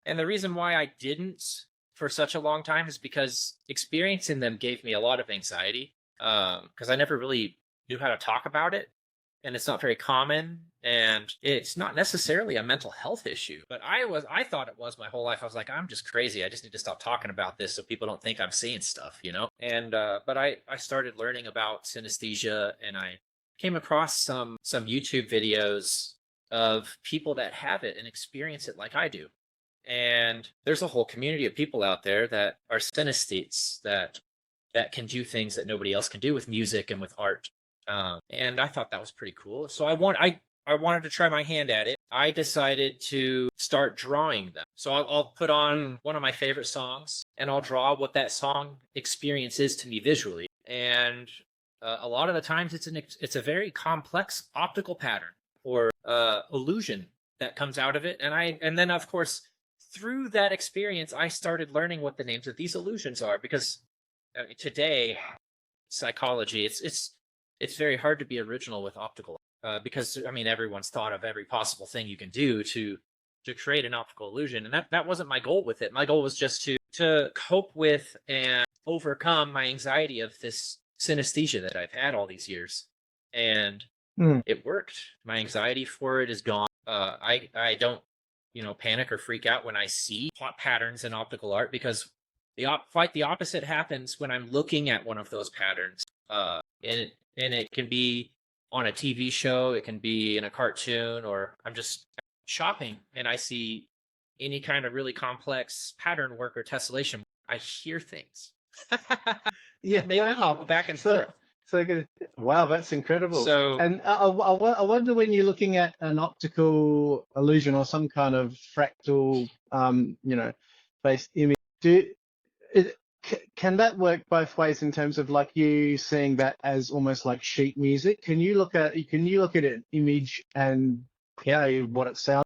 And the reason why I didn't for such a long time is because experiencing them gave me a lot of anxiety. Because I never really knew how to talk about it, and it's not very common, and it's not necessarily a mental health issue. But I thought it was my whole life. I was like, I'm just crazy. I just need to stop talking about this so people don't think I'm seeing stuff. And but I started learning about synesthesia, and I came across some YouTube videos of people that have it and experience it like I do. And there's a whole community of people out there that are synesthetes that can do things that nobody else can do with music and with art. And I thought that was pretty cool. So I wanted to try my hand at it. I decided to start drawing them. So I'll put on one of my favorite songs and I'll draw what that song experience is to me visually. And a lot of the times it's a very complex optical pattern or illusion that comes out of it. And then of course through that experience I started learning what the names of these illusions are, because today psychology it's very hard to be original with optical, because I mean everyone's thought of every possible thing you can do to create an optical illusion, and that wasn't my goal with it. My goal was just to cope with and overcome my anxiety of this synesthesia that I've had all these years, and it worked. My anxiety for it is gone. I don't panic or freak out when I see plot patterns in optical art, because the opposite happens when I'm looking at one of those patterns. And it can be on a TV show, it can be in a cartoon, or I'm just shopping and I see any kind of really complex pattern work or tessellation. I hear things. Yeah, They hop back and forth. so good. Wow, that's incredible. So And I wonder, when you're looking at an optical illusion or some kind of fractal, based image, can that work both ways in terms of like you seeing that as almost like sheet music? Can you look at an image and what it sounds